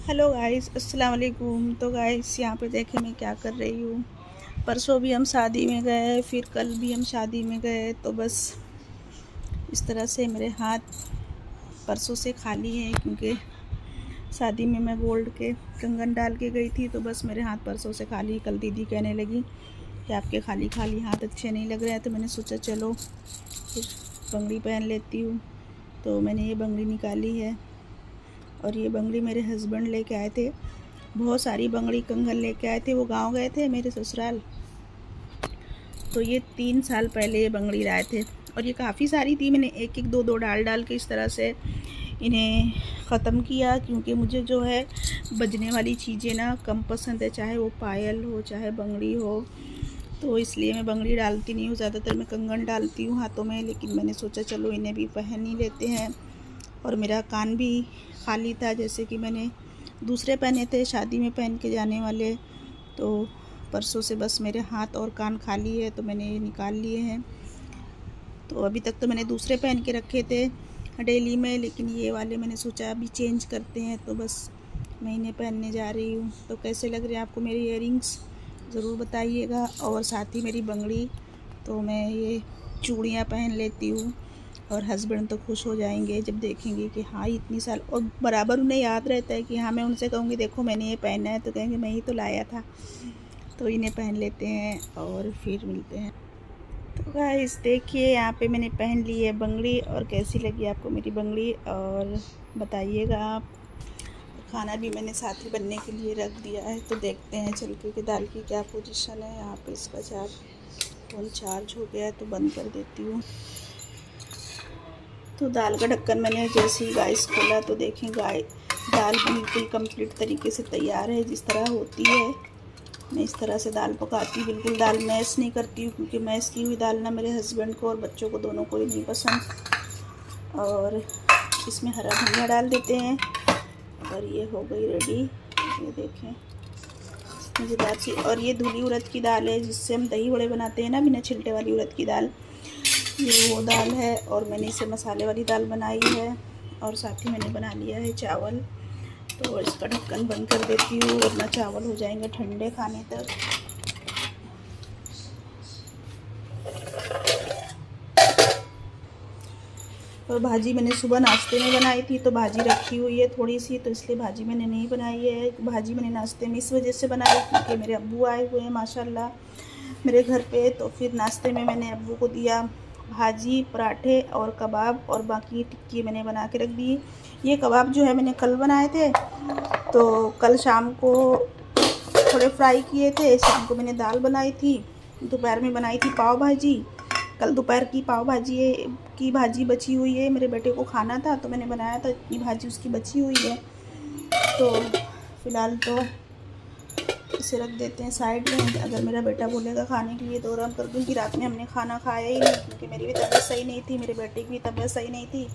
Hello guys, अस्सलाम वालेकुम। तो गाइस यहाँ पे देखें मैं क्या कर रही हूँ। परसों भी हम शादी में गए, फिर कल भी हम शादी में गए। तो बस इस तरह से मेरे हाथ परसों से खाली हैं, क्योंकि शादी में मैं गोल्ड के कंगन डाल के गई थी। तो बस मेरे हाथ परसों से खाली। कल दीदी कहने लगी कि आपके खाली खाली हाथ अच्छे नहीं लग रहे हैं, तो मैंने सोचा चलो फिर बंगड़ी पहन लेती हूँ। तो मैंने ये बंगड़ी निकाली है, और ये बंगड़ी मेरे हस्बैंड लेके आए थे। बहुत सारी बंगड़ी कंगन लेके आए थे, वो गांव गए थे मेरे ससुराल। तो ये 3 साल पहले ये बंगड़ी लाए थे, और ये काफ़ी सारी थी। मैंने एक एक दो दो डाल डाल के इस तरह से इन्हें ख़त्म किया, क्योंकि मुझे जो है बजने वाली चीज़ें ना कम पसंद है, चाहे वो पायल हो चाहे बंगड़ी हो। तो इसलिए मैं बंगड़ी डालती नहीं हूँ, ज़्यादातर मैं कंगन डालती हूँ हाथों में। लेकिन मैंने सोचा चलो इन्हें भी पहन ही लेते हैं। और मेरा कान भी खाली था, जैसे कि मैंने दूसरे पहने थे शादी में पहन के जाने वाले। तो परसों से बस मेरे हाथ और कान खाली है, तो मैंने ये निकाल लिए हैं। तो अभी तक तो मैंने दूसरे पहन के रखे थे डेली में, लेकिन ये वाले मैंने सोचा अभी चेंज करते हैं, तो बस मैं इन्हें पहनने जा रही हूँ। तो कैसे लग रहे हैं आपको मेरे इयररिंग्स, ज़रूर बताइएगा। और साथ ही मेरी बंगड़ी, तो मैं ये चूड़ियाँ पहन लेती हूँ, और हस्बैंड तो खुश हो जाएंगे जब देखेंगे कि हाँ इतनी साल। और बराबर उन्हें याद रहता है कि हाँ, मैं उनसे कहूँगी देखो मैंने ये पहना है, तो कहेंगे मैं ही तो लाया था। तो इन्हें पहन लेते हैं और फिर मिलते हैं। तो गाइस देखिए, यहाँ पे मैंने पहन ली है बंगड़ी, और कैसी लगी आपको मेरी बंगड़ी, और बताइएगा आप। खाना भी मैंने साथ ही बनने के लिए रख दिया है, तो देखते हैं चल के कि दाल की क्या पोजीशन है। यहाँ पे इसका फ़ोन चार्ज हो गया है, तो बंद कर देती हूँ। तो दाल का ढक्कन मैंने जैसे ही गैस खोला, तो देखें दाल बिल्कुल कंप्लीट तरीके से तैयार है, जिस तरह होती है। मैं इस तरह से दाल पकाती हूँ, बिल्कुल दाल मैश नहीं करती हूँ, क्योंकि मैश की हुई दाल ना मेरे हस्बैंड को और बच्चों को दोनों को ही नहीं पसंद। और इसमें हरा धनिया डाल देते हैं, और ये हो गई रेडी। ये देखें मज़ेदार सी। और ये धुली उड़द की दाल है, जिससे हम दही वड़े बनाते हैं ना, बिना छिलटे वाली उड़द की दाल, ये वो दाल है। और मैंने इसे मसाले वाली दाल बनाई है, और साथ ही मैंने बना लिया है चावल। तो इसका ढक्कन बंद कर देती हूँ, वरना चावल हो जाएंगे ठंडे खाने तक। और भाजी मैंने सुबह नाश्ते में बनाई थी, तो भाजी रखी हुई है थोड़ी सी, तो इसलिए भाजी मैंने नहीं बनाई है। भाजी मैंने नाश्ते में इस वजह से बनाई क्योंकि मेरे अब्बू आए हुए हैं माशाल्लाह मेरे घर पे। तो फिर नाश्ते में मैंने अब्बू को दिया भाजी, पराठे और कबाब, और बाकी टिक्की मैंने बना के रख दी। ये कबाब जो है मैंने कल बनाए थे, तो कल शाम को थोड़े फ्राई किए थे। शाम को मैंने दाल बनाई थी, दोपहर में बनाई थी पाव भाजी। कल दोपहर की पाव भाजी की भाजी बची हुई है, मेरे बेटे को खाना था तो मैंने बनाया था, इतनी भाजी उसकी बची हुई है। तो फ़िलहाल तो इसे रख देते हैं साइड में। अगर मेरा बेटा बोलेगा खाने के लिए तो गरम कर दूँगी। रात में हमने खाना खाया ही नहीं, क्योंकि मेरी भी तबीयत सही नहीं थी, मेरे बेटे की भी तबीयत सही नहीं थी।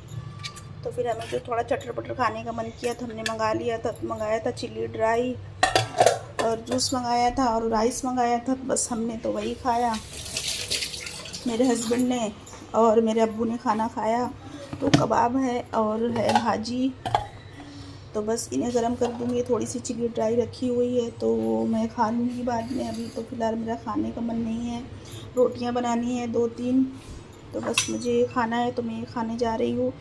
तो फिर हमें जो थोड़ा चटर पटर खाने का मन किया, तो हमने मंगाया था चिल्ली ड्राई, और जूस मंगाया था, और राइस मंगाया था। बस हमने तो वही खाया, मेरे हस्बैंड ने और मेरे अब्बू ने खाना खाया। तो कबाब है और है भाजी, तो बस इन्हें गरम कर दूँगी। थोड़ी सी चिली ड्राई रखी हुई है, तो मैं खा लूँगी बाद में। अभी तो फ़िलहाल मेरा खाने का मन नहीं है। रोटियां बनानी है 2-3, तो बस मुझे खाना है, तो मैं ये खाने जा रही हूँ।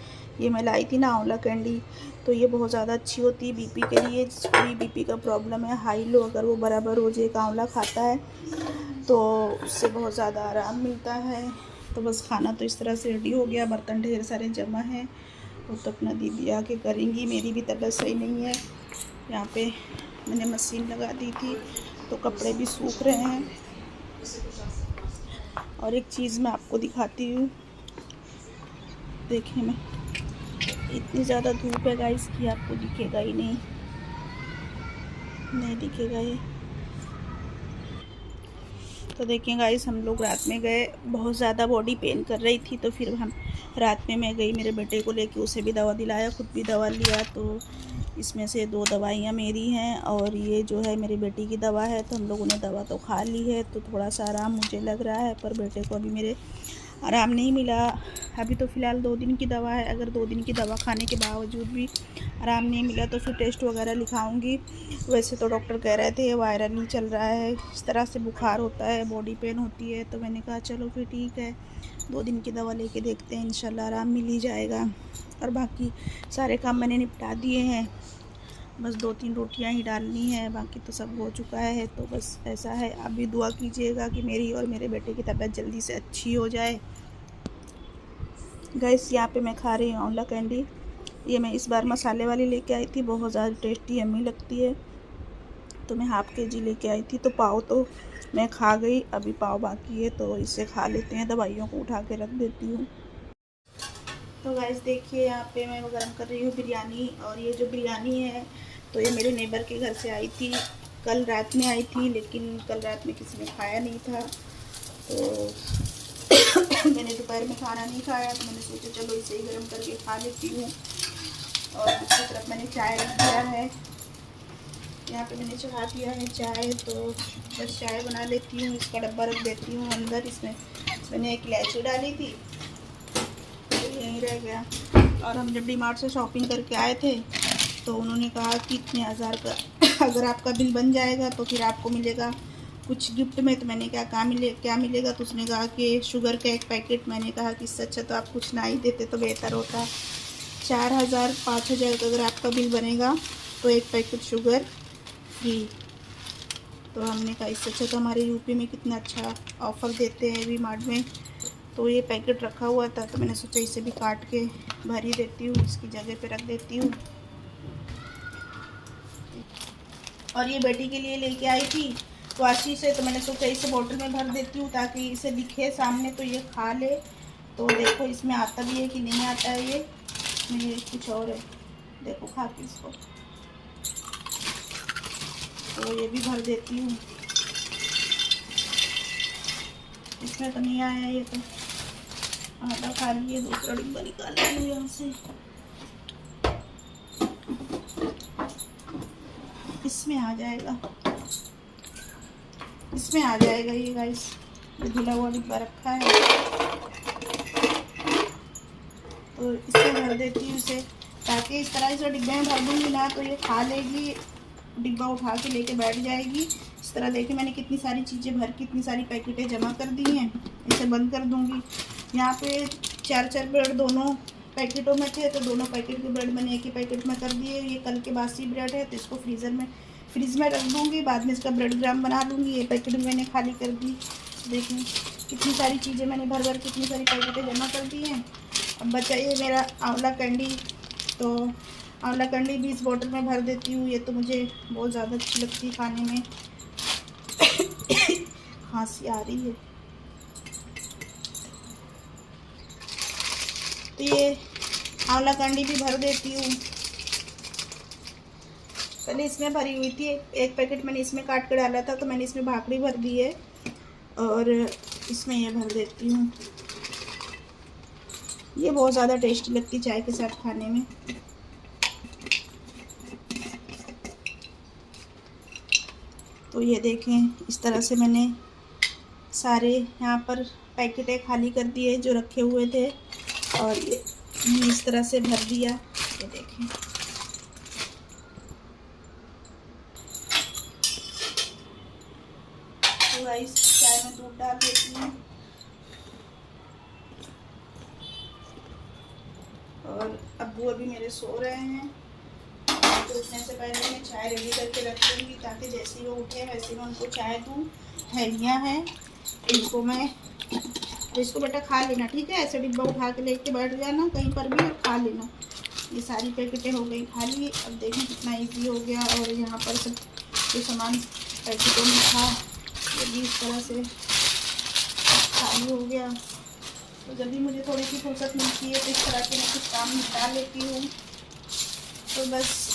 ये मैं लाई थी ना आंवला कैंडी, तो ये बहुत ज़्यादा अच्छी होती है बीपी के लिए। जिसको भी बीपी का प्रॉब्लम है, हाई लो, अगर वो बराबर हो जाए, आंवला खाता है तो उससे बहुत ज़्यादा आराम मिलता है। तो बस खाना तो इस तरह से रेडी हो गया। बर्तन ढेर सारे जमा हैं, वो तो अपना दीदी आके करेंगी। मेरी भी तबीयत सही नहीं है। यहाँ पे मैंने मशीन लगा दी थी, तो कपड़े भी सूख रहे हैं। और एक चीज़ मैं आपको दिखाती हूँ, देखें, मैं इतनी ज़्यादा धूप है गाइस कि आपको दिखेगा ही नहीं दिखेगा ये। तो देखिए गाइस, हम लोग रात में गए, बहुत ज़्यादा बॉडी पेन कर रही थी, तो फिर हम रात में मैं गई मेरे बेटे को लेके, उसे भी दवा दिलाया, खुद भी दवा लिया। तो इसमें से 2 दवाइयाँ मेरी हैं, और ये जो है मेरी बेटी की दवा है। तो हम लोगों ने दवा तो खा ली है, तो थोड़ा सा आराम मुझे लग रहा है, पर बेटे को अभी मेरे आराम नहीं मिला। अभी तो फ़िलहाल 2 दिन की दवा है, अगर 2 दिन की दवा खाने के बावजूद भी आराम नहीं मिला तो फिर टेस्ट वगैरह लिखाऊंगी। वैसे तो डॉक्टर कह रहे थे वायरल ही चल रहा है, इस तरह से बुखार होता है, बॉडी पेन होती है। तो मैंने कहा चलो फिर ठीक है, 2 दिन की दवा लेके देखते हैं, इंशाल्लाह आराम मिल ही जाएगा। और बाकी सारे काम मैंने निपटा दिए हैं, बस 2-3 रोटियां ही डालनी है, बाकी तो सब हो चुका है। तो बस ऐसा है, आप भी दुआ कीजिएगा कि मेरी और मेरे बेटे की तबीयत जल्दी से अच्छी हो जाए। गाइस यहाँ पे मैं खा रही हूँ आंवला कैंडी। ये मैं इस बार मसाले वाली लेके आई थी, बहुत ज़्यादा टेस्टी यम्मी लगती है। तो मैं हाफ़ के जी लेके आई थी। तो पाव तो मैं खा गई, अभी पाव बाकी है, तो इसे खा लेते हैं, दवाइयों को उठा के रख देती हूँ। तो गाइस देखिए यहाँ पे मैं गरम कर रही हूँ बिरयानी। और ये जो बिरयानी है तो ये मेरे नेबर के घर से आई थी, कल रात में आई थी, लेकिन कल रात में किसी ने खाया नहीं था। तो मैंने दोपहर में खाना नहीं खाया, तो मैंने सोचा चलो इसे ही गर्म करके खा लेती हूँ। और दूसरी तरफ मैंने चाय रख दिया है, यहाँ पे मैंने चढ़ा दिया है चाय। तो बस चाय बना लेती हूँ, इसका डब्बा रख देती हूँ अंदर। इसमें मैंने एक इलायची डाली थी, तो यहीं रह गया। और हम जब डी-मार्ट से शॉपिंग करके आए थे तो उन्होंने कहा कि इतने हज़ार का अगर आपका बिल बन जाएगा तो फिर आपको मिलेगा कुछ गिफ्ट में। तो मैंने क्या मिलेगा, तो उसने कहा कि शुगर का एक पैकेट। मैंने कहा कि इससे अच्छा तो आप कुछ ना ही देते तो बेहतर होता। 4,000-5,000 का अगर आपका बिल बनेगा तो एक पैकेट शुगर फ्री। तो हमने कहा इससे अच्छा तो हमारे यूपी में कितना अच्छा ऑफ़र देते हैं वी मार्ट में। तो ये पैकेट रखा हुआ था, तो मैंने सोचा इसे भी काट के भर ही देती हूँ, इसकी जगह पे रख देती हूँ। और ये बेटी के लिए लेके आई थी वाशी से, तो मैंने सोचा इसे बोतल में भर देती हूँ ताकि इसे दिखे सामने तो ये खा ले। तो देखो इसमें आता भी है कि नहीं आता है, ये कुछ और है, देखो खा के इसको। तो ये भी भर देती हूँ, इसमें तो नहीं आया ये, तो आधा खाली है, दूसरा डिब्बा निकाल लूँ यहाँ से। इसमें आ जाएगा, इसमें आ जाएगा ये गाइस, ये धुला हुआ डिब्बा रखा है। तो इससे भर देती हूँ इसे, ताकि इस तरह से डिब्बे में भर दूँगी ना तो ये खा लेगी, डिब्बा उठा के लेके बैठ जाएगी। इस तरह देखिए मैंने कितनी सारी चीज़ें भर के, इतनी सारी पैकेटें जमा कर दी हैं। इसे बंद कर दूँगी। यहाँ पे 4-4 ब्रेड दोनों पैकेटों में थे, तो दोनों पैकेट के ब्रेड मैंने एक ही पैकेट में कर दिए। ये कल के बासी ब्रेड है, तो इसको फ्रीज़ में रख दूँगी, बाद में इसका ब्रेड ग्राम बना लूँगी। ये पैकेट मैंने खाली कर दी। देखिए कितनी सारी चीज़ें मैंने भर कितनी सारी पैकेटें जमा कर दी हैं। अब बचा ये मेरा आंवला कैंडी, तो आंवला कैंडी भी इस बोतल में भर देती हूँ। ये तो मुझे बहुत ज़्यादा अच्छी लगती है खाने में। खांसी आ रही है। तो ये आंवला कैंडी भी भर देती हूँ। पहले इसमें भरी हुई थी, एक पैकेट मैंने इसमें काट कर डाला था, तो मैंने इसमें भाकड़ी भर दी है और इसमें ये भर देती हूँ। ये बहुत ज़्यादा टेस्टी लगती है चाय के साथ खाने में। तो ये देखें इस तरह से मैंने सारे यहाँ पर पैकेटें खाली कर दिए जो रखे हुए थे, और ये इस तरह से भर दिया। ये देखें तो गाइस चाय में दूध डाल देती हूँ। और अब्बू अभी मेरे सो रहे हैं, तो उठने से पहले मैं चाय रेडी करके रख दूँगी, ताकि जैसे ही वो उठे वैसे मैं उनको चाय दूँ। थैलियाँ हैं, इसको बेटा खा लेना, ठीक है। ऐसे डिब्बा उठा के लेके बैठ जाना कहीं पर भी और खा लेना। ये सारी पैकेटें हो गई खाली। अब देखें कितना इजी हो गया। और यहाँ पर सब जो सामान पैकेटों में था ये भी इस तरह से खाली हो गया। तो जब भी मुझे थोड़ी सी फुर्सत मिलती है तो इस तरह के मैं कुछ काम निपटा लेती हूँ। तो बस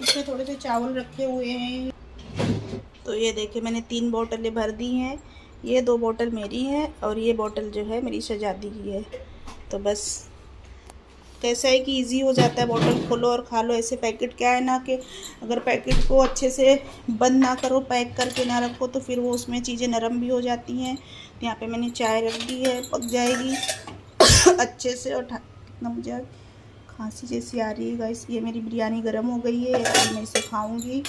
इसमें थोड़े से चावल रखे हुए हैं। तो ये देखिए मैंने 3 बोतलें भर दी हैं। ये 2 बोतल मेरी हैं और ये बोतल जो है मेरी शहजादी की है। तो बस कैसा है कि इजी हो जाता है, बॉटल खोलो और खा लो। ऐसे पैकेट क्या है ना कि अगर पैकेट को अच्छे से बंद ना करो, पैक करके ना रखो, तो फिर वो उसमें चीज़ें नरम भी हो जाती हैं। तो यहाँ पे मैंने चाय रख दी है, पक जाएगी अच्छे से। और कितना मुझे खांसी जैसी आ रही है गाइस। ये मेरी बिरयानी गर्म हो गई है, अभी मैं इसे खाऊंगी।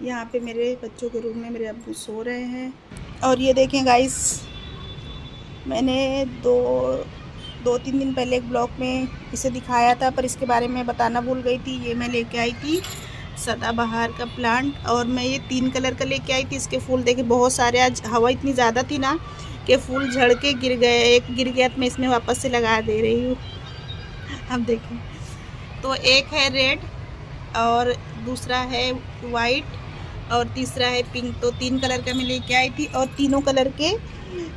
यहाँ पे मेरे बच्चों के रूम में मेरे अब्बू सो रहे हैं। और ये देखें गाइस, मैंने दो तीन दिन पहले एक ब्लॉग में इसे दिखाया था, पर इसके बारे में बताना भूल गई थी। ये मैं लेके आई थी सदाबहार का प्लांट, और मैं ये 3 कलर का लेके आई थी। इसके फूल देखिए बहुत सारे, आज हवा इतनी ज़्यादा थी ना कि फूल झड़ के गिर गए। एक गिर गया तो मैं इसमें वापस से लगा दे रही हूँ। अब देखें, तो एक है रेड और दूसरा है वाइट और तीसरा है पिंक। तो 3 कलर का मैं लेके आई थी, और तीनों कलर के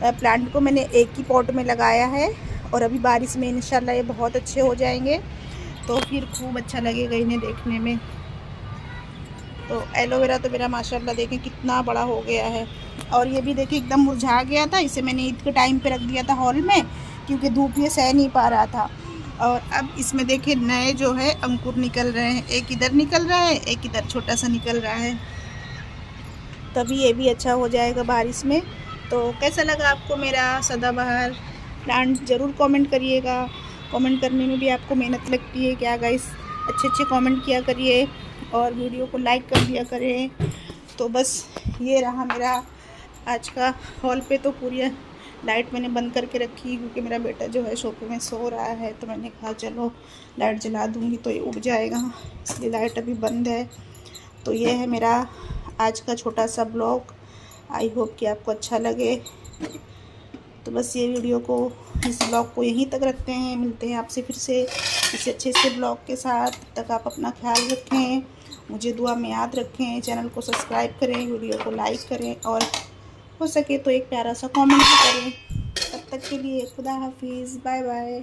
प्लांट को मैंने एक ही पॉट में लगाया है। और अभी बारिश में इंशाल्लाह ये बहुत अच्छे हो जाएंगे, तो फिर खूब अच्छा लगेगा इन्हें देखने में। तो एलोवेरा तो मेरा माशाल्लाह देखें कितना बड़ा हो गया है। और ये भी देखिए एकदम मुरझा गया था, इसे मैंने ईद के टाइम पे रख दिया था हॉल में, क्योंकि धूप ये सह नहीं पा रहा था। और अब इसमें देखिए नए जो है अंकुर निकल रहे हैं। एक इधर निकल रहा है, एक इधर छोटा सा निकल रहा है, तभी ये भी अच्छा हो जाएगा बारिश में। तो कैसा लगा आपको मेरा सदाबहार प्लांट, ज़रूर कमेंट करिएगा। कमेंट करने में भी आपको मेहनत लगती है क्या गाइस? अच्छे अच्छे कमेंट किया करिए और वीडियो को लाइक कर दिया करें। तो बस ये रहा मेरा आज का हॉल पे। तो पूरी लाइट मैंने बंद करके रखी, क्योंकि मेरा बेटा जो है सोफे में सो रहा है, तो मैंने कहा चलो लाइट जला दूँगी तो ये उठ जाएगा, इसलिए लाइट अभी बंद है। तो ये है मेरा आज का छोटा सा ब्लॉग। आई होप कि आपको अच्छा लगे। तो बस ये वीडियो को, इस ब्लॉग को यहीं तक रखते हैं। मिलते हैं आपसे फिर से इस अच्छे से ब्लॉग के साथ। तब तक आप अपना ख्याल रखें, मुझे दुआ में याद रखें, चैनल को सब्सक्राइब करें, वीडियो को लाइक करें, और हो सके तो एक प्यारा सा कमेंट भी करें। तब तक के लिए खुदा हाफिज़, बाय बाय।